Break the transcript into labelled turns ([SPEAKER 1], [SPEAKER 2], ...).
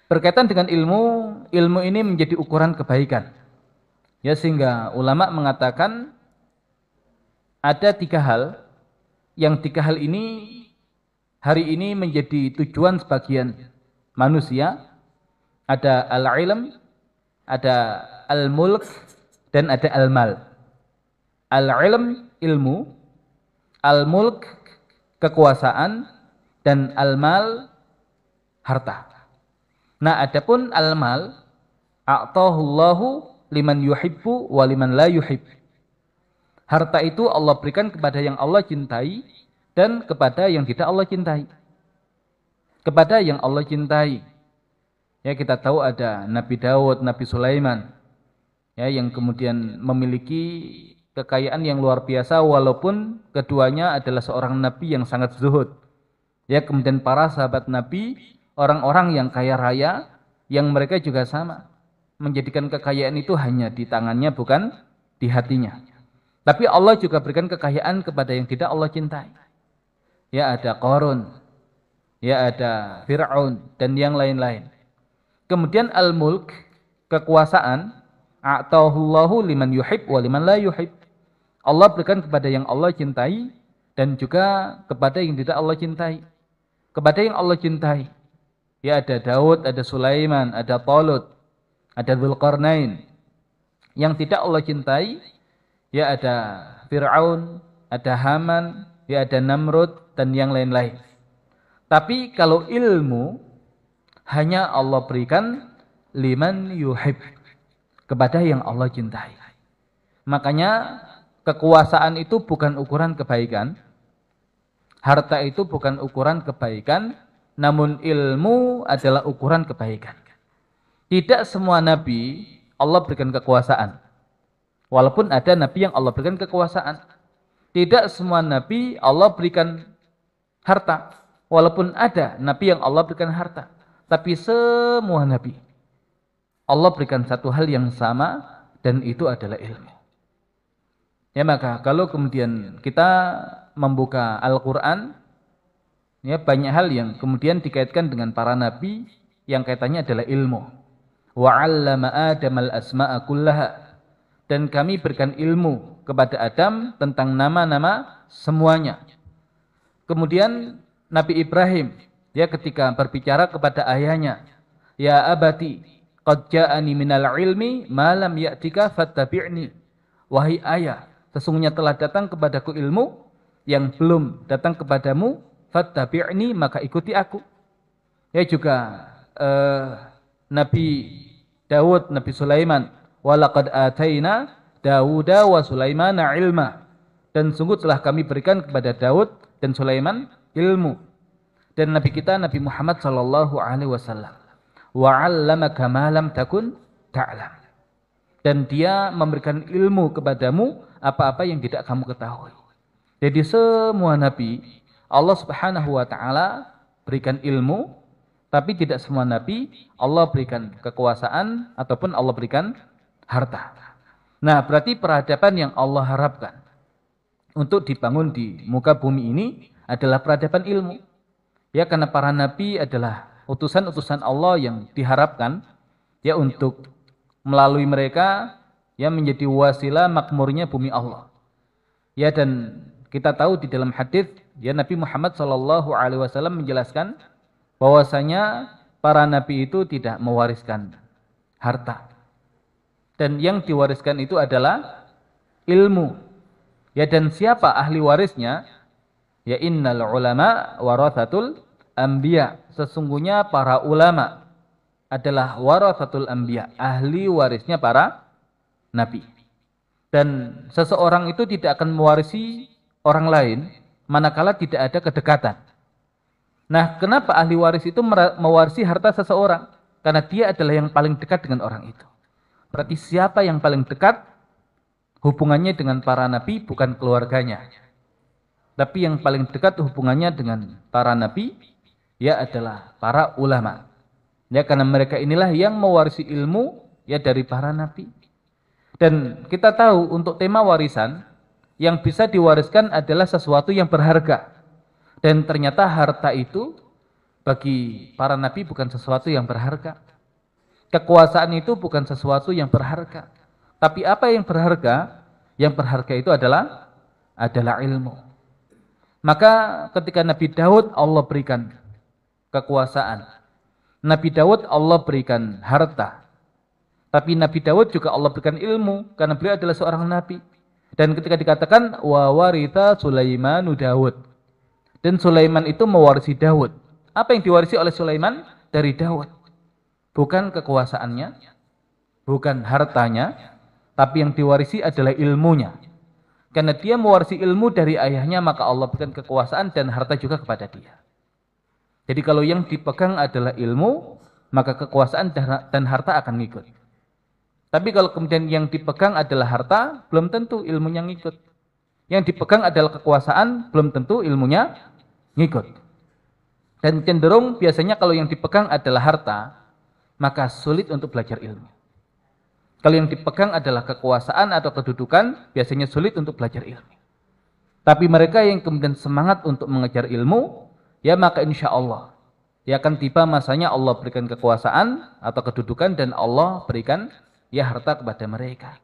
[SPEAKER 1] Berkaitan dengan ilmu, ilmu ini menjadi ukuran kebaikan. Ya, sehingga ulama mengatakan ada 3 hal, yang 3 hal ini hari ini menjadi tujuan sebagian manusia. Ada al-ilm, ada al-mulk, dan ada al-mal. Al-ilm, ilmu, al-mulk, kekuasaan, dan al-mal, harta. Nah, adapun al-mal, a'tahullahu liman yuhibbu wa liman la yuhib. Harta itu Allah berikan kepada yang Allah cintai dan kepada yang tidak Allah cintai. Kepada yang Allah cintai. Ya, kita tahu ada Nabi Daud, Nabi Sulaiman, ya, yang kemudian memiliki kekayaan yang luar biasa walaupun keduanya adalah seorang nabi yang sangat zuhud. Ya, kemudian para sahabat Nabi, orang-orang yang kaya raya, yang mereka juga sama, menjadikan kekayaan itu hanya di tangannya bukan di hatinya. Tapi Allah juga berikan kekayaan kepada yang tidak Allah cintai. Ya, ada Qarun, ya, ada Fir'aun, dan yang lain-lain. Kemudian al-mulk, kekuasaan, a'tahullahu liman yuhib wa liman la yuhib. Allah berikan kepada yang Allah cintai dan juga kepada yang tidak Allah cintai. Kepada yang Allah cintai, ya, ada Daud, ada Sulaiman, ada Talut, ada Dzulqarnain. Yang tidak Allah cintai, ya, ada Fir'aun, ada Haman, ya, ada Namrud, dan yang lain-lain. Tapi kalau ilmu, hanya Allah berikan liman yuhib, kepada yang Allah cintai. Makanya kekuasaan itu bukan ukuran kebaikan, harta itu bukan ukuran kebaikan, namun ilmu adalah ukuran kebaikan. Tidak semua nabi Allah berikan kekuasaan. Walaupun ada nabi yang Allah berikan kekuasaan. Tidak semua nabi Allah berikan harta. Walaupun ada nabi yang Allah berikan harta. Tapi semua nabi Allah berikan satu hal yang sama, dan itu adalah ilmu. Ya, maka kalau kemudian kita membuka Al-Quran, ya, banyak hal yang kemudian dikaitkan dengan para nabi yang kaitannya adalah ilmu. Wa 'allama Adamal asma'a kullaha. Dan kami berikan ilmu kepada Adam tentang nama-nama semuanya. Kemudian Nabi Ibrahim, ya, ketika berbicara kepada ayahnya, ya abati, qad ja'ani minal ilmi ma lam ya'tika fattabi'ni. Wahai ayah, sesungguhnya telah datang kepadaku ilmu yang belum datang kepadamu, fattabi'ni, maka ikuti aku. Ya, juga Nabi Daud, Nabi Sulaiman, walaqad ataina Dawuda wa Sulaimana ilma. Dan sungguh telah kami berikan kepada Daud dan Sulaiman ilmu. Dan Nabi kita Nabi Muhammad sallallahu alaihi wasallam, wa 'allamaka ma lam takun ta'lam. Dan dia memberikan ilmu kepadamu apa-apa yang tidak kamu ketahui. Jadi semua nabi Allah Subhanahu wa taala berikan ilmu, tapi tidak semua nabi Allah berikan kekuasaan ataupun Allah berikan harta. Nah, berarti peradaban yang Allah harapkan untuk dibangun di muka bumi ini adalah peradaban ilmu. Ya, karena para nabi adalah utusan-utusan Allah yang diharapkan, ya, untuk melalui mereka, ya, menjadi wasilah makmurnya bumi Allah. Ya, dan kita tahu di dalam hadis, ya, Nabi Muhammad sallallahu alaihi wasallam menjelaskan bahwasanya para nabi itu tidak mewariskan harta. Dan yang diwariskan itu adalah ilmu. Ya, dan siapa ahli warisnya? Ya, innal ulama warathatul anbiya. Sesungguhnya para ulama adalah warathatul anbiya, ahli warisnya para nabi. Dan seseorang itu tidak akan mewarisi orang lain manakala tidak ada kedekatan. Nah, kenapa ahli waris itu mewarisi harta seseorang? Karena dia adalah yang paling dekat dengan orang itu. Berarti siapa yang paling dekat hubungannya dengan para nabi bukan keluarganya. Tapi yang paling dekat hubungannya dengan para nabi, ya, adalah para ulama. Ya, karena mereka inilah yang mewarisi ilmu, ya, dari para nabi. Dan kita tahu untuk tema warisan, yang bisa diwariskan adalah sesuatu yang berharga. Dan ternyata harta itu bagi para nabi bukan sesuatu yang berharga. Kekuasaan itu bukan sesuatu yang berharga. Tapi apa yang berharga? Yang berharga itu adalah ilmu. Maka ketika Nabi Daud Allah berikan kekuasaan. Nabi Daud Allah berikan harta. Tapi Nabi Daud juga Allah berikan ilmu karena beliau adalah seorang nabi. Dan ketika dikatakan wa waritha Sulaimanu Daud. Dan Sulaiman itu mewarisi Daud. Apa yang diwarisi oleh Sulaiman? Dari Daud. Bukan kekuasaannya, bukan hartanya, tapi yang diwarisi adalah ilmunya. Karena dia mewarisi ilmu dari ayahnya, maka Allah berikan kekuasaan dan harta juga kepada dia. Jadi kalau yang dipegang adalah ilmu, maka kekuasaan dan harta akan ngikut. Tapi kalau kemudian yang dipegang adalah harta, belum tentu ilmunya ngikut. Yang dipegang adalah kekuasaan, belum tentu ilmunya ngikut. Dan cenderung biasanya kalau yang dipegang adalah harta, maka sulit untuk belajar ilmu. Kalau yang dipegang adalah kekuasaan atau kedudukan, biasanya sulit untuk belajar ilmu. Tapi mereka yang kemudian semangat untuk mengejar ilmu, ya maka insya Allah, ya akan tiba masanya Allah berikan kekuasaan atau kedudukan dan Allah berikan ya harta kepada mereka.